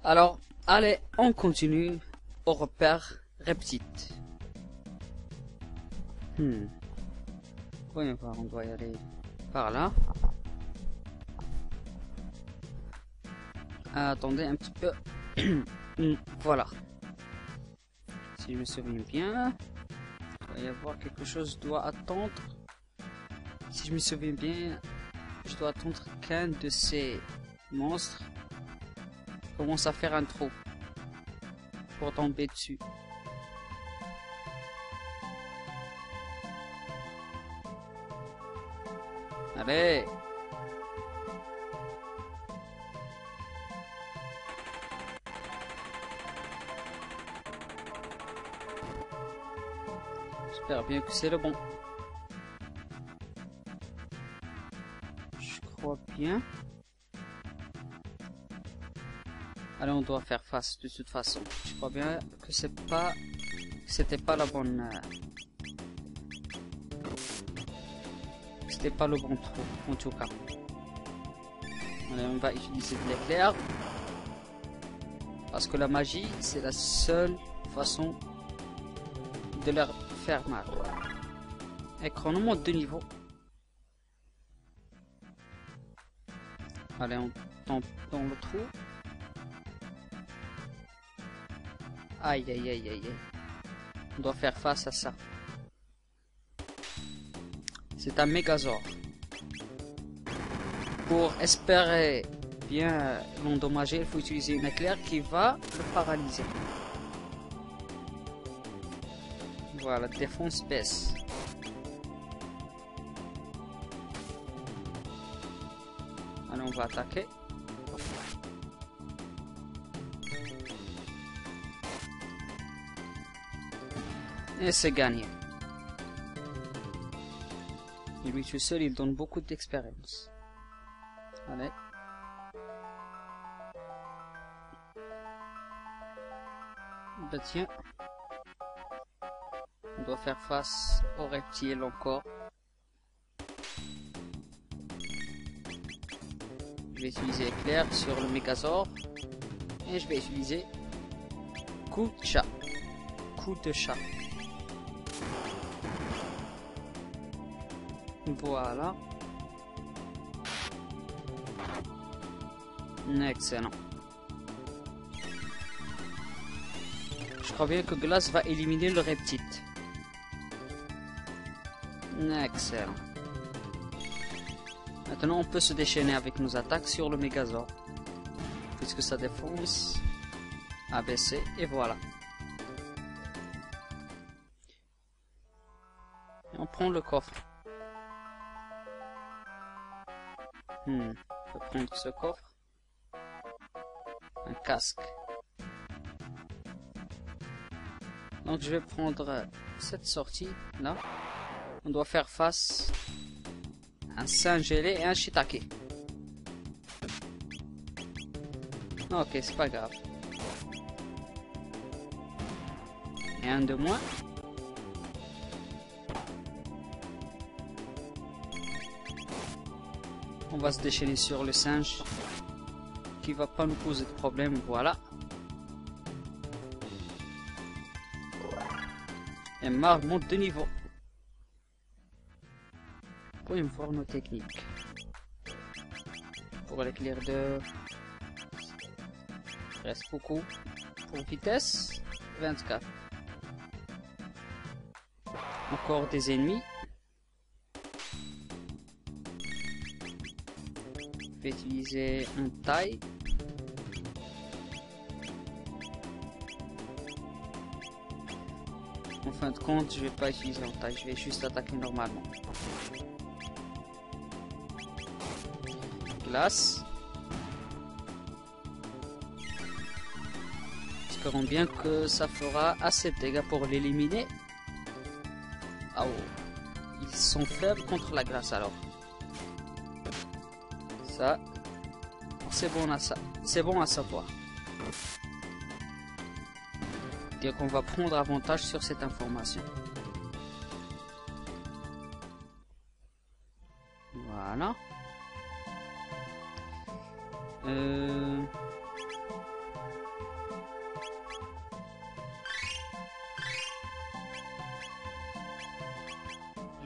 Alors, allez, on continue au repère reptile. Voyons voir, on doit y aller par là. Attendez un petit peu. Voilà. Si je me souviens bien, il doit y avoir quelque chose doit attendre. Si je me souviens bien, je dois attendre qu'un de ces monstres commence à faire un trou pour tomber dessus. Allez! J'espère bien que c'est le bon. Je crois bien. Allez, on doit faire face de toute façon. Je crois bien que c'était pas la bonne. C'était pas le bon trou en tout cas. Allez, on va utiliser de l'éclair parce que la magie c'est la seule façon de leur faire mal. Et chronomètre de niveau. Allez, on tombe dans le trou. Aïe aïe aïe aïe aïe. On doit faire face à ça. C'est un Mégazord. Pour espérer bien l'endommager, il faut utiliser une éclair qui va le paralyser. Voilà, défense baisse. Allez, on va attaquer. Et c'est gagné. Et lui tout seul, il donne beaucoup d'expérience. Allez. Bah tiens. On doit faire face au reptile encore. Je vais utiliser éclair sur le Mégazord. Et je vais utiliser coup de chat. Coup de chat. Voilà. Excellent. Je crois bien que Glace va éliminer le reptile. Excellent. Maintenant on peut se déchaîner avec nos attaques sur le Mégazord. Puisque sa défense a baissé et voilà. Et on prend le coffre. On peut prendre ce coffre. Un casque. Donc je vais prendre cette sortie là. On doit faire face à un singe ailé et un shiitake. Ok, c'est pas grave. Et un de moins. On va se déchaîner sur le singe qui va pas nous poser de problème. Voilà. Et Marle monte de niveau. Vous pouvez voir nos techniques. Pour l'éclair de... reste beaucoup. Pour vitesse, 24. Encore des ennemis. Je vais utiliser un taille. En fin de compte, je vais pas utiliser un taille, je vais juste attaquer normalement. Glace. Espérons bien que ça fera assez de dégâts pour l'éliminer. Ah oh. Ils sont faibles contre la glace alors. Ça, c'est bon à savoir. Dire qu'on va prendre avantage sur cette information. Voilà.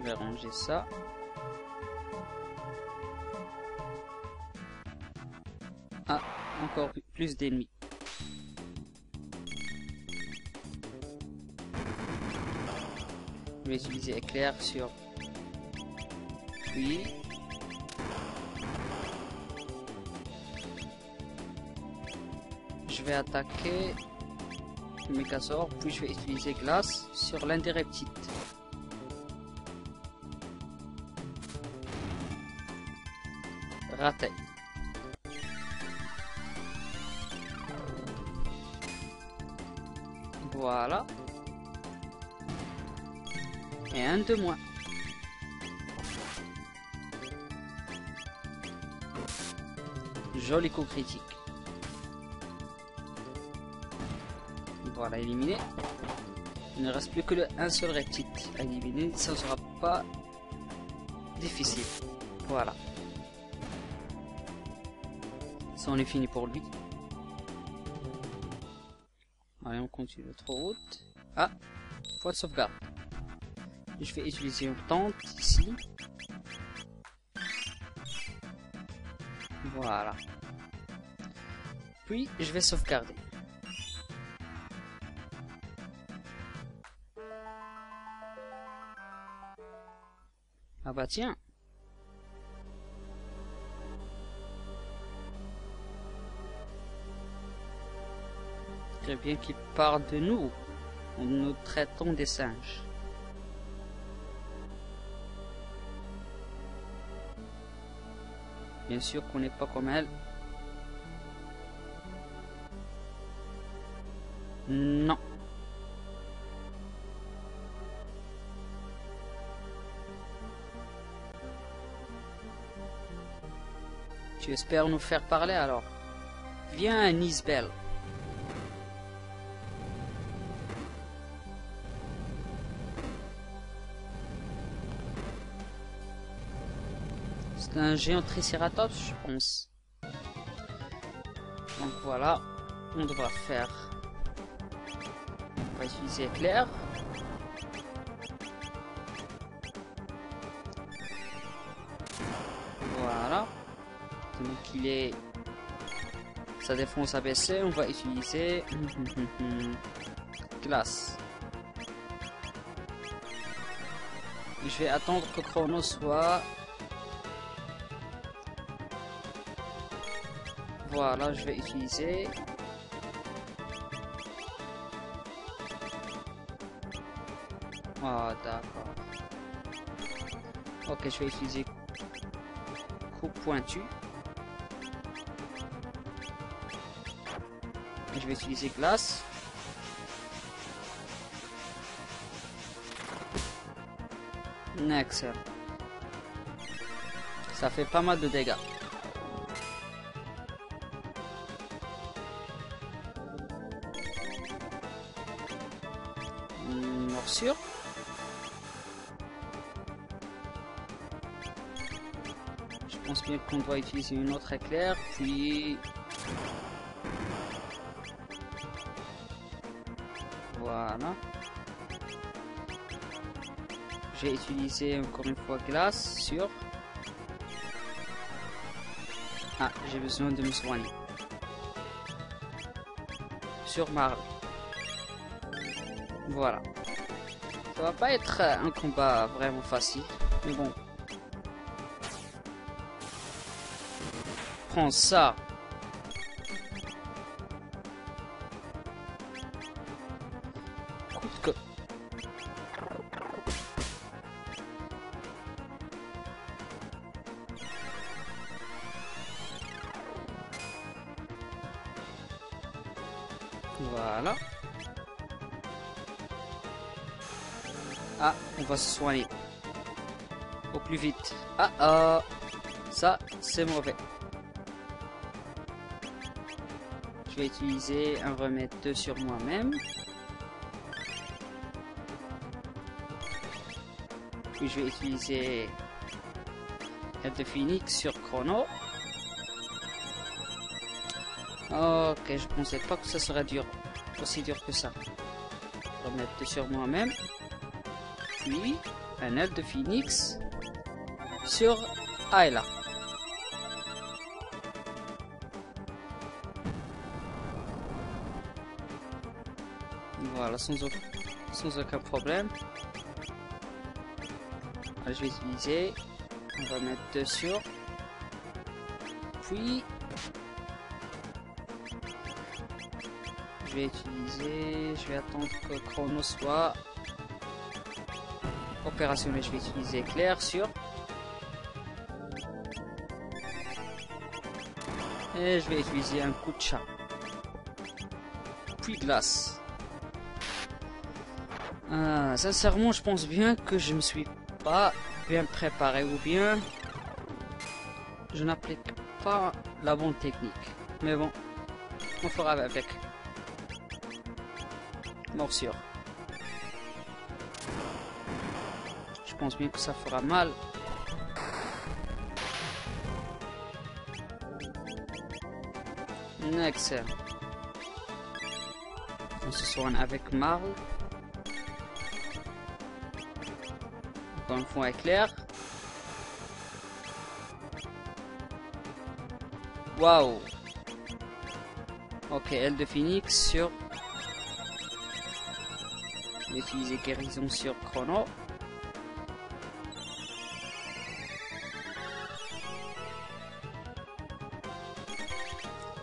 Je vais ranger ça. Ah, encore plus d'ennemis. Je vais utiliser éclair sur lui. Je vais attaquer le Megazord, puis je vais utiliser glace sur l'un des reptiles. Raté. Voilà. Et un de moins. Joli coup critique. Voilà, éliminé. Il ne reste plus que un seul reptile à éliminer. Ça ne sera pas difficile. Voilà. Ça, on est fini pour lui. Allez, on continue notre route. Ah, point de sauvegarde. Je vais utiliser une tente ici. Voilà. Puis, je vais sauvegarder. Ah bah tiens. Très bien qu'il parle de nous. Nous traitons des singes. Bien sûr qu'on n'est pas comme elle. Non. Tu espères nous faire parler alors? Viens, Nisbel. C'est un géant tricératops, je pense. Donc voilà, on devra faire. On va utiliser éclair. Voilà. Donc il est. Sa défense a baissé, on va utiliser glace. Je vais attendre que Chrono soit. Voilà, je vais utiliser. Ah, d'accord. Ok, je vais utiliser coup pointu. Et je vais utiliser glace. Excellent. Ça fait pas mal de dégâts. Morsure. Je pense bien qu'on doit utiliser une autre éclair, puis voilà. J'ai utilisé encore une fois glace sur. Ah, j'ai besoin de me soigner. Sur Marle. Voilà. Ça va pas être un combat vraiment facile, mais bon. Prends ça. Coûte que. Voilà. Ah, on va se soigner. Au plus vite. Ah, ça, c'est mauvais. Je vais utiliser un remède 2 sur moi-même. Puis je vais utiliser l'aide de Phoenix sur Chrono. Ok, je pensais pas que ça serait dur. Aussi dur que ça. Remède 2 sur moi-même. Puis un aile de phoenix sur Ayla. Voilà, sans aucun problème. Alors, je vais utiliser. On va mettre 2 sur. Puis je vais utiliser. Je vais attendre que Chrono soit opérationnel. Je vais utiliser éclair sur. Et je vais utiliser un coup de chat. Puis glace. Sincèrement, je pense bien que je me suis pas bien préparé ou bien je n'applique pas la bonne technique. Mais bon, on fera avec. Morsure. Je pense bien que ça fera mal. Excellent. On se soigne avec Marl. Encore une fois éclair. Waouh. Ok, aile de phoenix sur. Je vais utiliser guérison sur Chrono.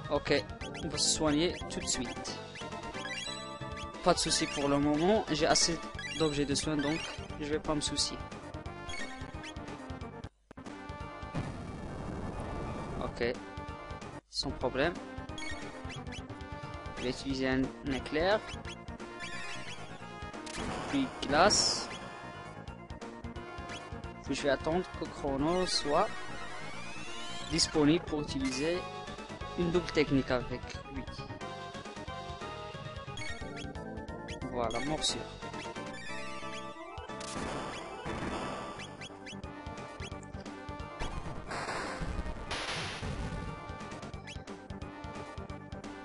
Ok, on va se soigner tout de suite. Pas de souci pour le moment, j'ai assez d'objets de soins donc je vais pas me soucier. Ok, sans problème. Je vais utiliser un éclair. Puis glace. Puis je vais attendre que Chrono soit disponible pour utiliser une double technique avec lui. Voilà, morsure.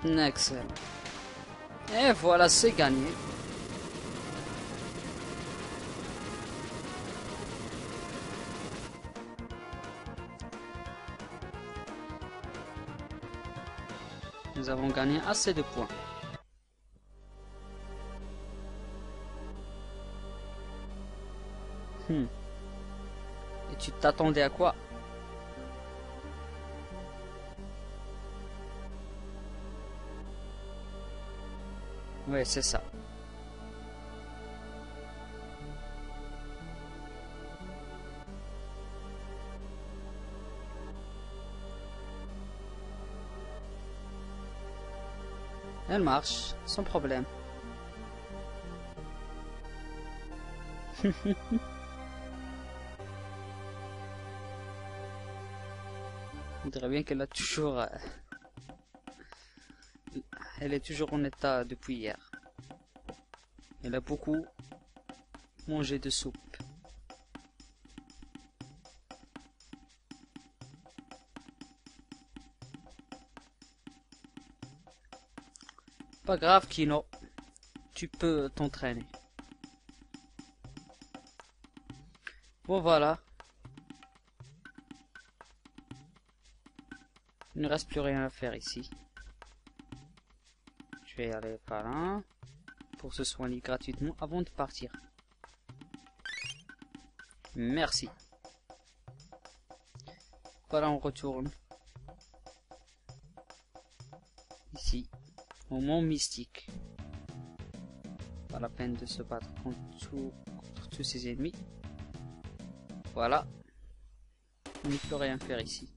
Excellent. Et voilà, c'est gagné. Nous avons gagné assez de points. Et tu t'attendais à quoi? Ouais, c'est ça. Elle marche, sans problème. On dirait bien qu'elle a toujours... elle est toujours en état depuis hier. Elle a beaucoup mangé de soupe. Pas grave, Kino. Tu peux t'entraîner. Bon, voilà. Il ne reste plus rien à faire ici. Je vais aller par là. Pour se soigner gratuitement avant de partir. Merci. Voilà, on retourne. Ici. Au mont mystique. Pas la peine de se battre contre tous ses ennemis. Voilà. On ne peut rien faire ici.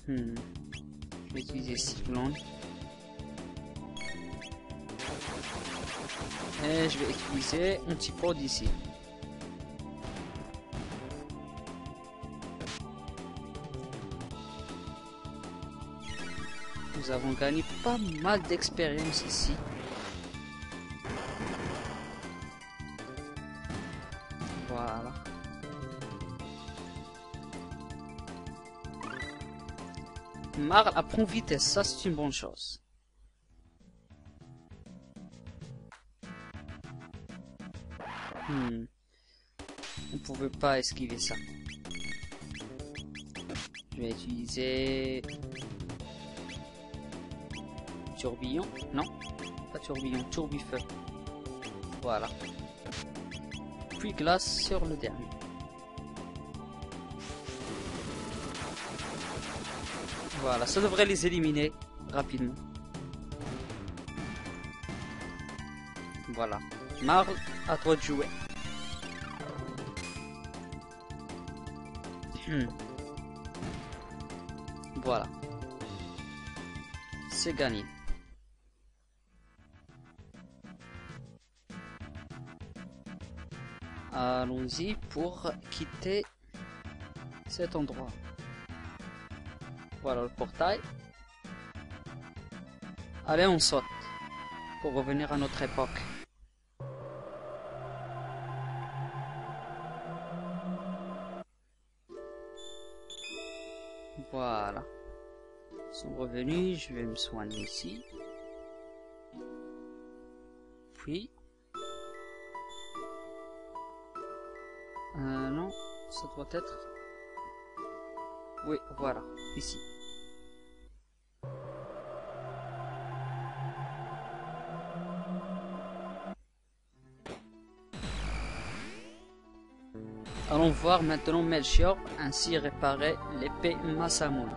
Je vais utiliser Cyclone. Et je vais utiliser Antipode ici. Nous avons gagné pas mal d'expérience ici. Voilà. Marl apprend vitesse, ça c'est une bonne chose. On pouvait pas esquiver ça. Je vais utiliser... tourbillon. Non, pas tourbillon, tourbifeu. Voilà. Puis glace sur le dernier. Voilà, ça devrait les éliminer rapidement. Voilà. Marle, à toi de jouer. Voilà. C'est gagné. Allons-y pour quitter cet endroit. Voilà le portail. Allez, on saute pour revenir à notre époque. Voilà. Ils sont revenus, je vais me soigner ici. Puis... non, ça doit être... Oui, voilà, ici. Allons voir maintenant Melchior ainsi réparer l'épée Masamune.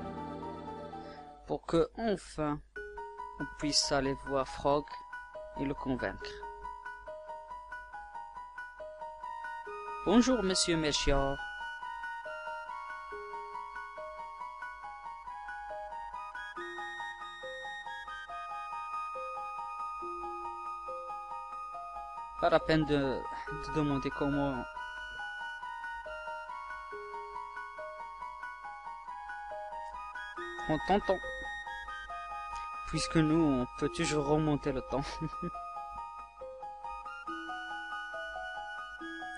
Pour que enfin on puisse aller voir Frog et le convaincre. Bonjour monsieur Melchior. Pas la peine de demander comment... On t'entend. Puisque nous, on peut toujours remonter le temps.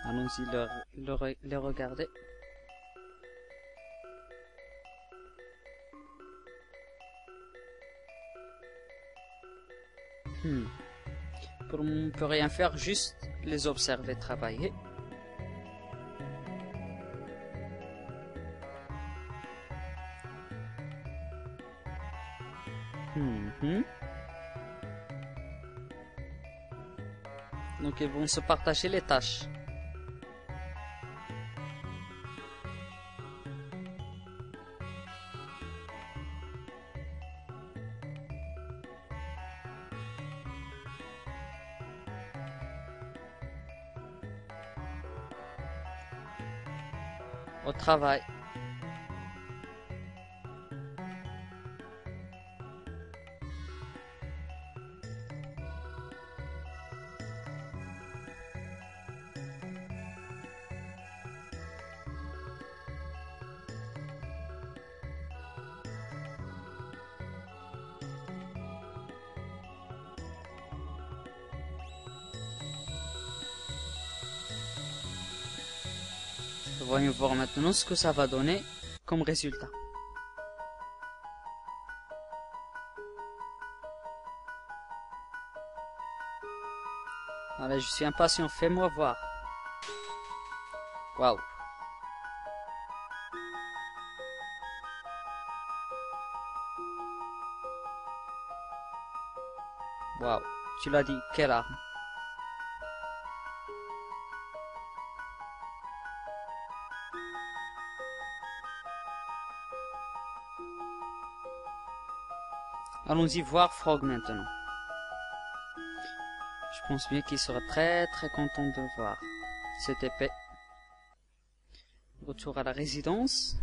Allons-y les regarder. On peut rien faire, juste les observer travailler. Donc ils vont se partager les tâches. Au travail. Voyons voir maintenant ce que ça va donner comme résultat. Voilà, je suis impatient, fais-moi voir. Waouh. Waouh, tu l'as dit, quelle arme. Allons-y voir Frog maintenant. Je pense bien qu'il sera très content de voir cette épée. Retour à la résidence.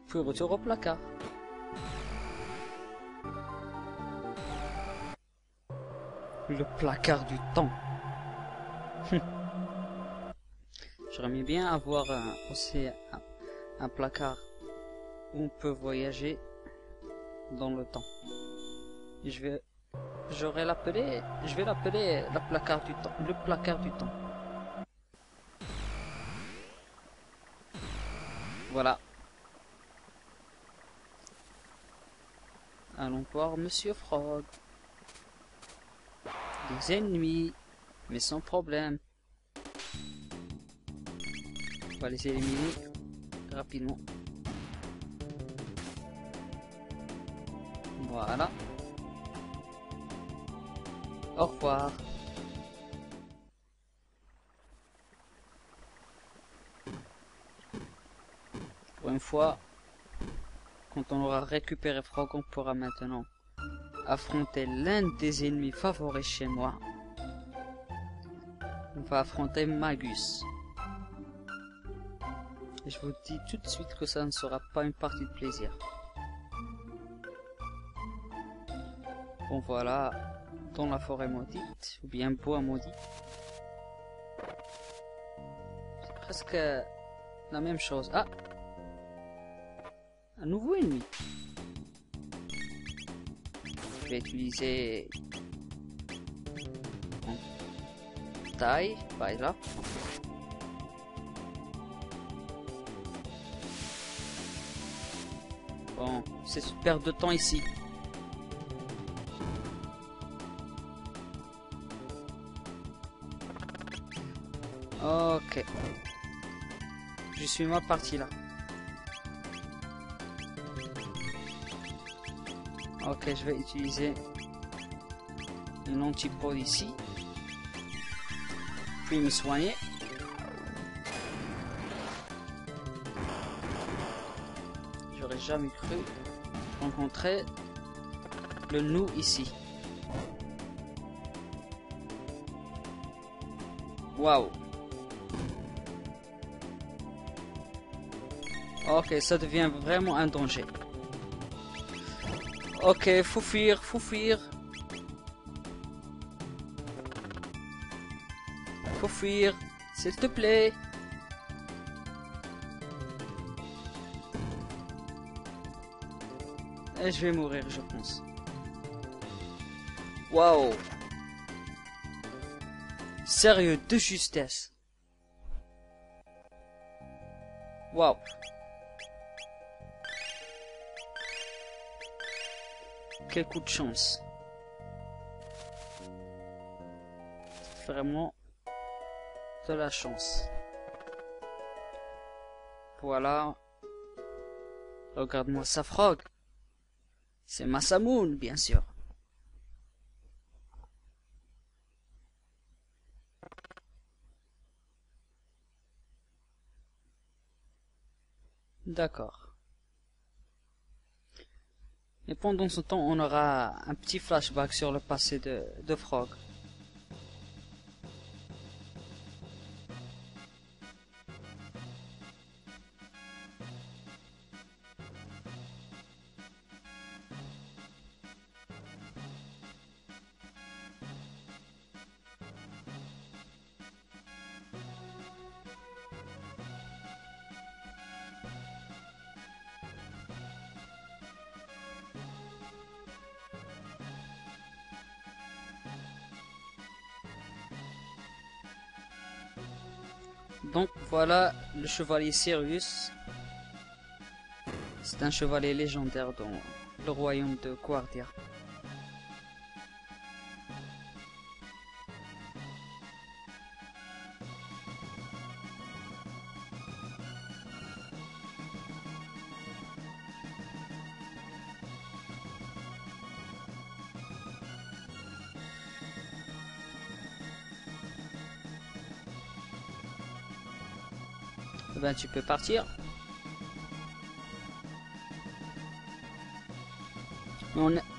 Puis retour au placard. Le placard du temps. J'aimerais bien avoir aussi un placard où on peut voyager dans le temps. Et je vais l'appeler le placard du temps. Le placard du temps. Voilà. Allons voir Monsieur Frog. Des ennemis, mais sans problème. On va les éliminer rapidement. Voilà. Au revoir. Pour une fois, quand on aura récupéré Frog, on pourra maintenant affronter l'un des ennemis favoris chez moi. On va affronter Magus. Et je vous dis tout de suite que ça ne sera pas une partie de plaisir. Bon voilà, dans la forêt maudite, ou bien bois maudit. C'est presque la même chose. Ah! Un nouveau ennemi. Je vais utiliser taille, par là. Bon, c'est une perte de temps ici. Ok. Je suis mal parti là. Ok, je vais utiliser une antipode ici. Puis me soigner. J'aurais jamais cru rencontrer le nous ici. Waouh. Ok, ça devient vraiment un danger. Ok, faut fuir, faut fuir. Faut fuir, s'il te plaît. Et je vais mourir, je pense. Waouh. Sérieux, de justesse. Waouh. Quel coup de chance. Vraiment de la chance. Voilà. Regarde-moi ça, Frog. C'est Masamune, bien sûr. D'accord. Et pendant ce temps, on aura un petit flashback sur le passé de Frog. Donc voilà le chevalier Sirius. C'est un chevalier légendaire dans le royaume de Guardia. Eh ben, tu peux partir.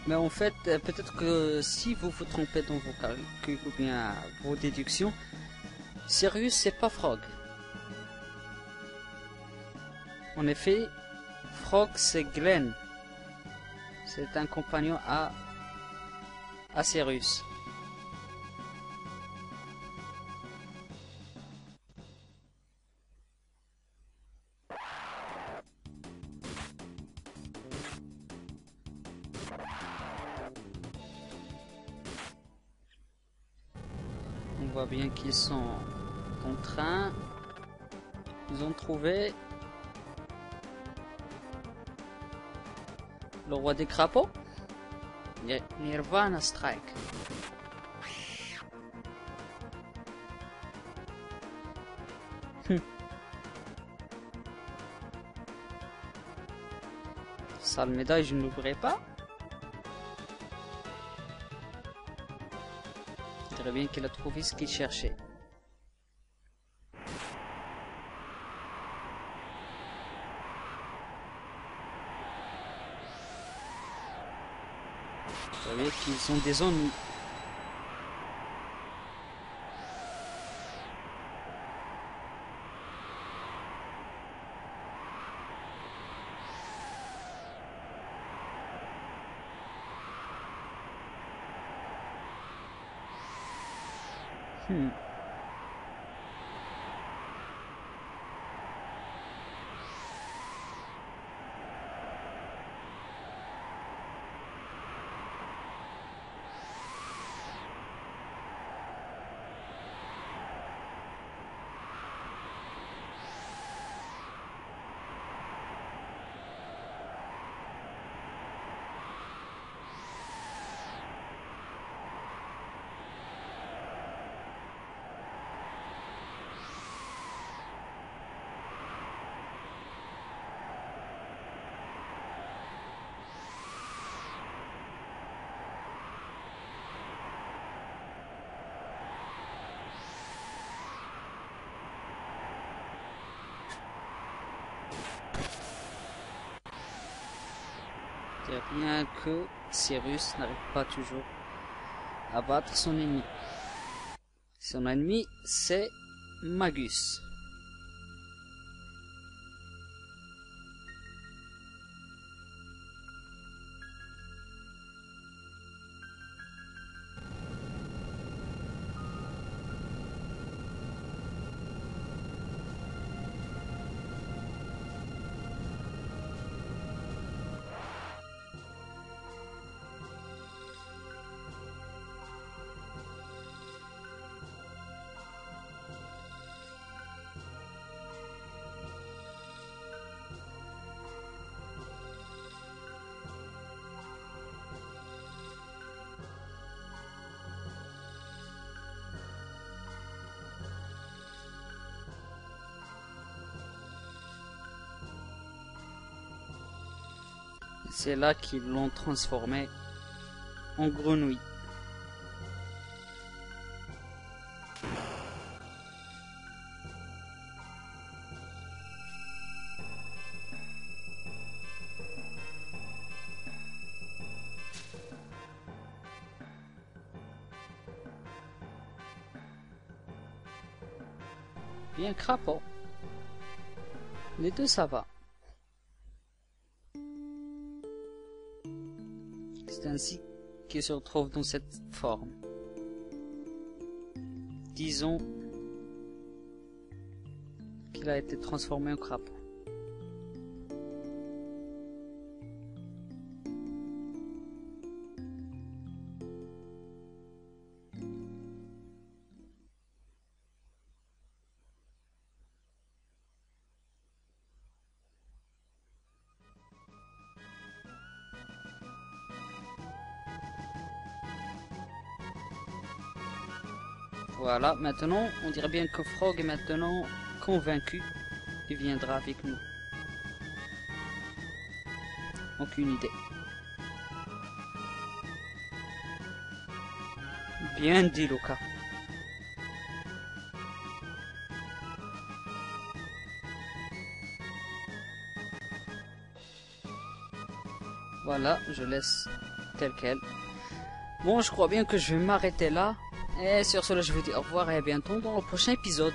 Mais en fait, peut-être que si vous vous trompez dans vos calculs ou bien vos déductions, Sirius c'est pas Frog. En effet, Frog c'est Glenn. C'est un compagnon à Sirius. On voit bien qu'ils sont en train. Ils ont trouvé le roi des crapauds. Nirvana Strike. Sale médaille, je ne l'ouvrirai pas. Je dirais bien qu'il a trouvé ce qu'il cherchait. Je dirais bien qu'ils ont des ennuis. C'est bien que Cyrus n'arrive pas toujours à battre son ennemi. Son ennemi, c'est Magus. C'est là qu'ils l'ont transformé en grenouille. Bien crapaud. Les deux ça va. C'est ainsi qu'il se retrouve dans cette forme. Disons qu'il a été transformé en crapaud. Voilà, maintenant, on dirait bien que Frog est maintenant convaincu qu'il viendra avec nous. Aucune idée. Bien dit, Lucas. Voilà, je laisse tel quel. Bon, je crois bien que je vais m'arrêter là. Et sur cela, je vous dis au revoir et à bientôt dans le prochain épisode.